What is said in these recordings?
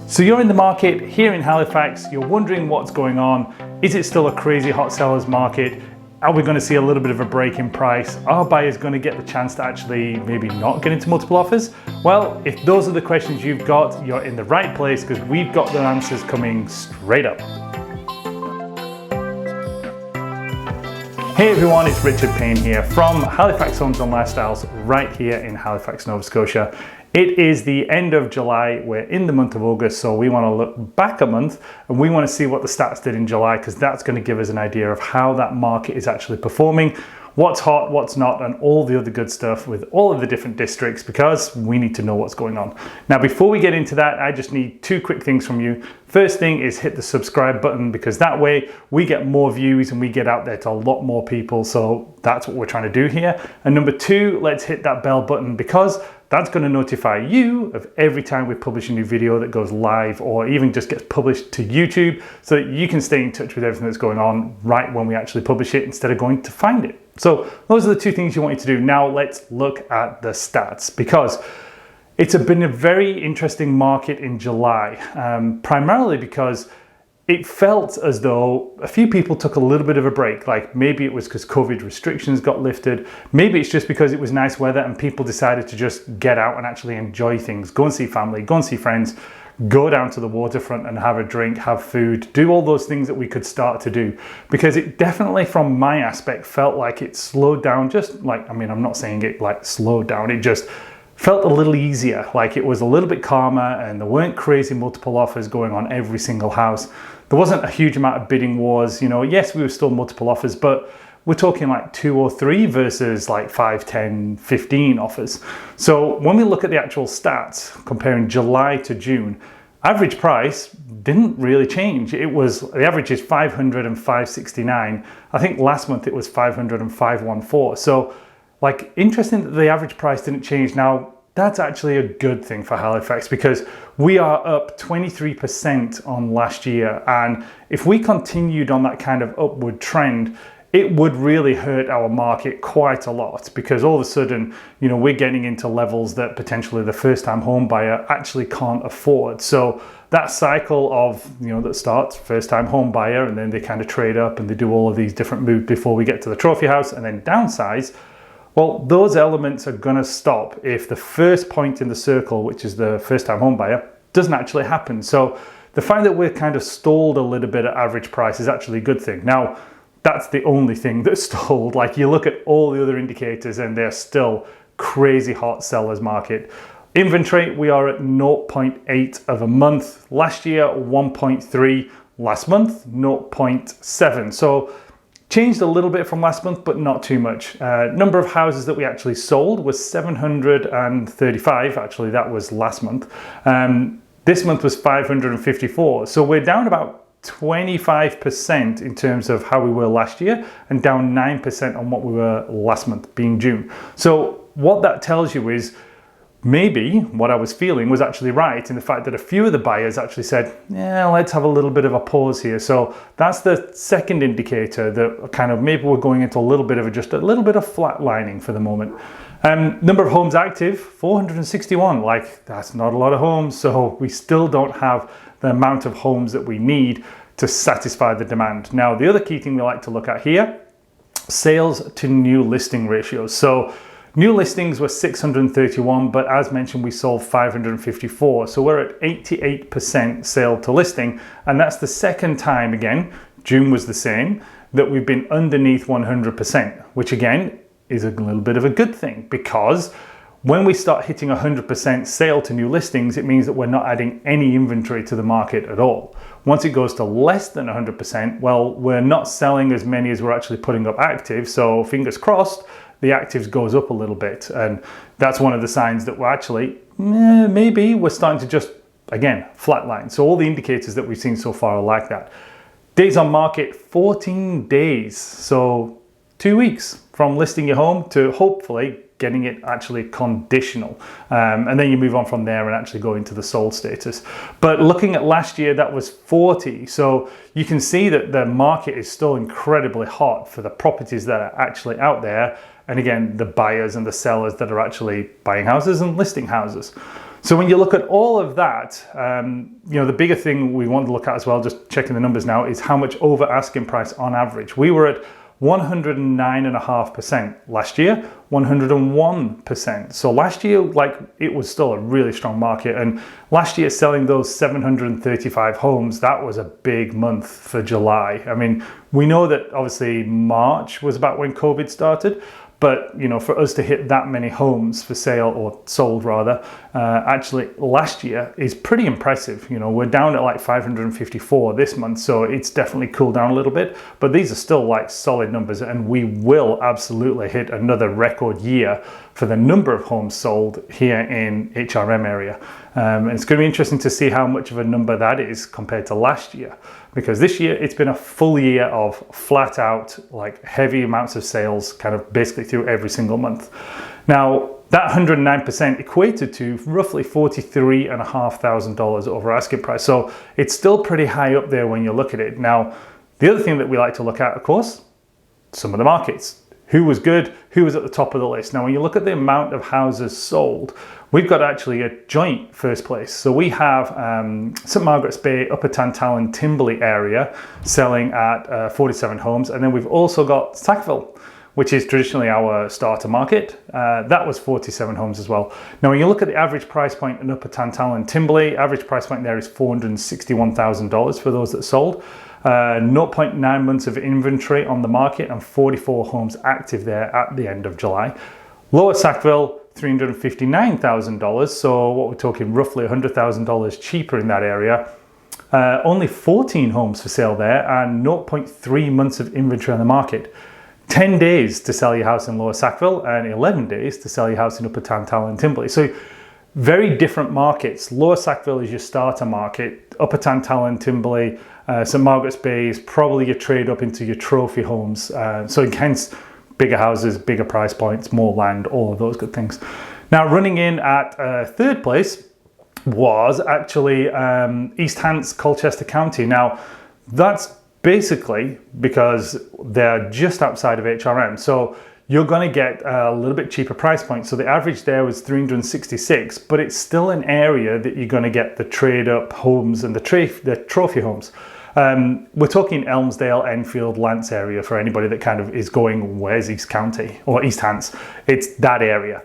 So you're in the market here in Halifax, you're wondering what's going on. Is it still a crazy hot sellers market? Are we going to see a little bit of a break in price? Are buyers going to get the chance to actually maybe not get into multiple offers? Well, if those are the questions you've got, you're in the right place because we've got the answers coming straight up. Hey everyone, it's Richard Payne here from Halifax Homes and Lifestyles right here in Halifax, Nova Scotia. It is the end of July, we're in the month of August, so we want to look back a month and we want to see what the stats did in July because that's going to give us an idea of how that market is actually performing, what's hot, what's not, and all the other good stuff with all of the different districts because we need to know what's going on. Now, before we get into that, I just need two quick things from you. First thing is hit the subscribe button because that way we get more views and we get out there to a lot more people. So that's what we're trying to do here. And number two, let's hit that bell button because that's going to notify you of every time we publish a new video that goes live or even just gets published to YouTube so that you can stay in touch with everything that's going on right when we actually publish it instead of going to find it. So those are the two things you want you to do. Now let's look at the stats because it's been a very interesting market in July, primarily because it felt as though a few people took a little bit of a break. Like maybe it was because COVID restrictions got lifted. Maybe it's just because it was nice weather and people decided to just get out and actually enjoy things. Go and see family, go and see friends, go down to the waterfront and have a drink, have food, do all those things that we could start to do. Because it definitely, from my aspect, felt like it slowed down. Just like, I mean, I'm not saying it like slowed down. It just felt a little easier, like it was a little bit calmer and there weren't crazy multiple offers going on every single house. There wasn't a huge amount of bidding wars, you know, yes, we were still multiple offers, but we're talking like 2 or 3 versus like 5, 10, 15 offers. So when we look at the actual stats, comparing July to June, average price didn't really change. It was, the average is 500 and 569. I think last month it was 500 and 514. So like, interesting that the average price didn't change. Now, that's actually a good thing for Halifax because we are up 23% on last year. And if we continued on that kind of upward trend, it would really hurt our market quite a lot because all of a sudden, you know, we're getting into levels that potentially the first-time home buyer actually can't afford. So that cycle of, you know, that starts first-time home buyer and then they kind of trade up and they do all of these different moves before we get to the trophy house and then downsize. Well, those elements are going to stop if the first point in the circle, which is the first-time home buyer, doesn't actually happen. So the fact that we're kind of stalled a little bit at average price is actually a good thing. Now, that's the only thing that's stalled. Like you look at all the other indicators and they're still crazy hot sellers market. Inventory, we are at 0.8 of a month. Last year, 1.3. Last month, 0.7. So changed a little bit from last month, but not too much. Number of houses that we actually sold was 735. Actually, that was last month. This month was 554. So we're down about 25% in terms of how we were last year and down 9% on what we were last month, being June. So what that tells you is maybe what I was feeling was actually right in the fact that a few of the buyers actually said, yeah, let's have a little bit of a pause here. So that's the second indicator that kind of maybe we're going into a little bit of just a little bit of flatlining for the moment. Number of homes active, 461. Like that's not a lot of homes. So we still don't have the amount of homes that we need to satisfy the demand. Now, the other key thing we like to look at here, sales to new listing ratios. So new listings were 631, but as mentioned, we sold 554. So we're at 88% sale to listing. And that's the second time, again, June was the same, that we've been underneath 100%, which again is a little bit of a good thing because when we start hitting 100% sale to new listings, it means that we're not adding any inventory to the market at all. Once it goes to less than 100%, well, we're not selling as many as we're actually putting up active. So fingers crossed, the actives goes up a little bit. And that's one of the signs that we're actually, maybe we're starting to just, again, flatline. So all the indicators that we've seen so far are like that. Days on market, 14 days. So 2 weeks from listing your home to hopefully getting it actually conditional. And then you move on from there and actually go into the sold status. But looking at last year, that was 40. So you can see that the market is still incredibly hot for the properties that are actually out there. And again, the buyers and the sellers that are actually buying houses and listing houses. So when you look at all of that, the bigger thing we want to look at as well, just checking the numbers now, is how much over asking price on average. We were at 109.5% last year, 101%. So last year, it was still a really strong market. And last year, selling those 735 homes, that was a big month for July. I mean, we know that obviously March was about when COVID started. But, for us to hit that many homes for sale, or sold rather, actually last year is pretty impressive. We're down at 554 this month, so it's definitely cooled down a little bit. But these are still solid numbers, and we will absolutely hit another record year for the number of homes sold here in HRM area. And it's going to be interesting to see how much of a number that is compared to last year. Because this year it's been a full year of flat out, heavy amounts of sales, kind of basically through every single month. Now, that 109% equated to roughly $43,500 over asking price. So it's still pretty high up there when you look at it. Now, the other thing that we like to look at, of course, some of the markets. Who was good, who was at the top of the list. Now, when you look at the amount of houses sold, we've got actually a joint first place. So we have St. Margaret's Bay, Upper Tantallon, Timberley area selling at 47 homes. And then we've also got Sackville, which is traditionally our starter market. That was 47 homes as well. Now, when you look at the average price point in Upper Tantallon, Timberley, average price point there is $461,000 for those that sold. 0.9 months of inventory on the market and 44 homes active there at the end of July. Lower Sackville, $359,000. So what we're talking, roughly $100,000 cheaper in that area. Only 14 homes for sale there and 0.3 months of inventory on the market. 10 days to sell your house in Lower Sackville and 11 days to sell your house in Upper Tantallon, Timberley. So very different markets. Lower Sackville is your starter market. Upper Tantallon, Timberley, St. Margaret's Bay is probably your trade up into your trophy homes. So hence bigger houses, bigger price points, more land, all of those good things. Now, running in at third place was actually East Hants, Colchester County. Now, that's basically because they're just outside of HRM. So you're going to get a little bit cheaper price point. So the average there was 366, but it's still an area that you're going to get the trade up homes and the trophy homes. We're talking Elmsdale, Enfield, Lance area for anybody that kind of is going, where's East County or East Hants? It's that area.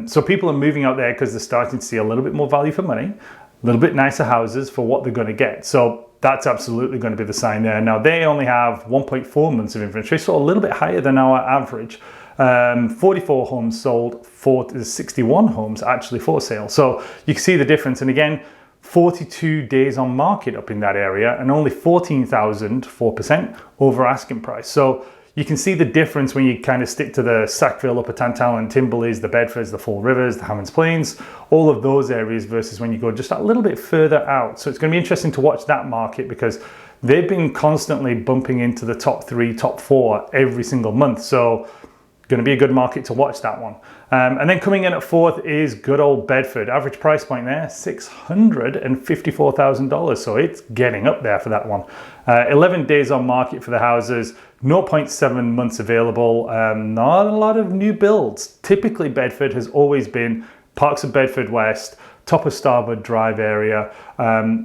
So people are moving out there because they're starting to see a little bit more value for money, a little bit nicer houses for what they're going to get. So that's absolutely going to be the sign there. Now, they only have 1.4 months of inventory, so a little bit higher than our average. 44 homes sold, 61 homes actually for sale. So you can see the difference. And again, 42 days on market up in that area and only 14,000, 4% over asking price. So you can see the difference when you kind of stick to the Sackville, Upper Tantallon, Timberleys, the Bedfords, the Fall Rivers, the Hammonds Plains, all of those areas versus when you go just a little bit further out. So it's going to be interesting to watch that market because they've been constantly bumping into the top 3, top 4 every single month. So going to be a good market to watch that one. And then coming in at fourth is good old Bedford. Average price point there, $654,000. So it's getting up there for that one. 11 days on market for the houses, 0.7 months available. Not a lot of new builds. Typically Bedford has always been Parks of Bedford West, top of Starboard Drive area,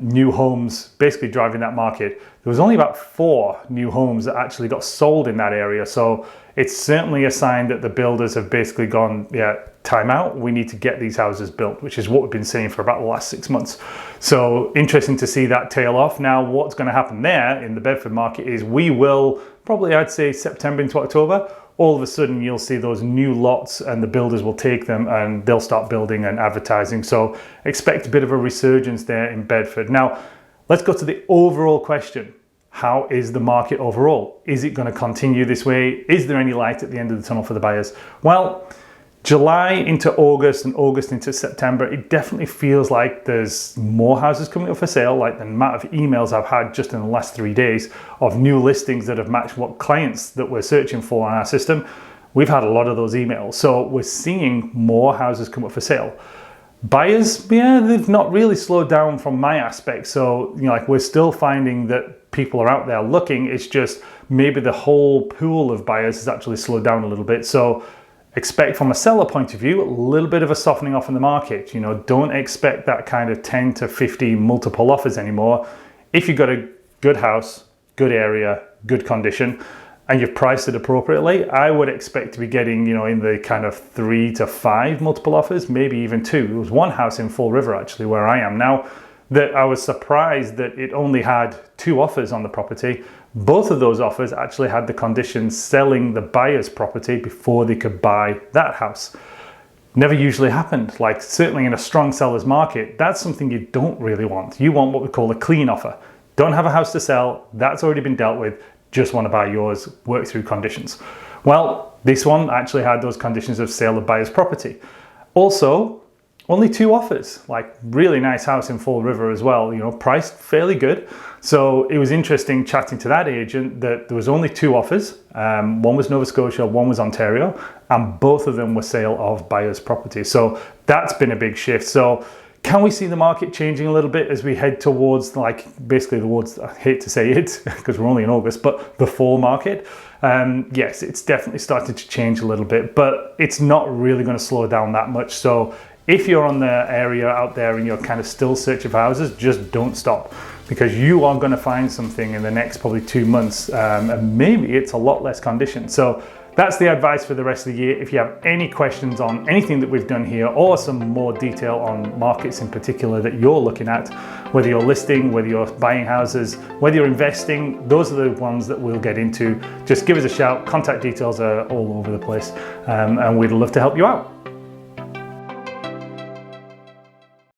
new homes, basically driving that market. There was only about 4 new homes that actually got sold in that area. So it's certainly a sign that the builders have basically gone, time out. We need to get these houses built, which is what we've been seeing for about the last 6 months. So interesting to see that tail off. Now, what's going to happen there in the Bedford market is we will probably, I'd say September into October, all of a sudden you'll see those new lots and the builders will take them and they'll start building and advertising. So expect a bit of a resurgence there in Bedford. Now, let's go to the overall question. How is the market overall? Is it going to continue this way? Is there any light at the end of the tunnel for the buyers? Well, July into August and August into September, it definitely feels like there's more houses coming up for sale. Like the amount of emails I've had just in the last 3 days of new listings that have matched what clients that we're searching for on our system. We've had a lot of those emails. So we're seeing more houses come up for sale. Buyers, they've not really slowed down from my aspect. So, we're still finding that people are out there looking. It's just maybe the whole pool of buyers has actually slowed down a little bit. So Expect from a seller point of view, a little bit of a softening off in the market. You know, don't expect that kind of 10 to 50 multiple offers anymore. If you've got a good house, good area, good condition, and you've priced it appropriately, I would expect to be getting, you know, in the kind of 3 to 5 multiple offers, maybe even 2. There was one house in Fall River actually where I am now that I was surprised that it only had 2 offers on the property. Both of those offers actually had the conditions selling the buyer's property before they could buy that house. Never usually happened. Like, certainly in a strong seller's market, that's something you don't really want. You want what we call a clean offer. Don't have a house to sell, that's already been dealt with, just want to buy yours, work through conditions. Well, this one actually had those conditions of sale of buyer's property. Also, only 2 offers, like really nice house in Fall River as well, you know, priced fairly good. So it was interesting chatting to that agent that there was only 2 offers. One was Nova Scotia, one was Ontario, and both of them were sale of buyer's property. So that's been a big shift. So can we see the market changing a little bit as we head towards, like, basically towards, I hate to say it because we're only in August, but the fall market? Yes, it's definitely started to change a little bit, but it's not really going to slow down that much. So if you're on the area out there and you're kind of still searching for houses, just don't stop, because you are going to find something in the next probably 2 months, and maybe it's a lot less condition. So that's the advice for the rest of the year. If you have any questions on anything that we've done here, or some more detail on markets in particular that you're looking at, whether you're listing, whether you're buying houses, whether you're investing, those are the ones that we'll get into. Just give us a shout. Contact details are all over the place, and we'd love to help you out.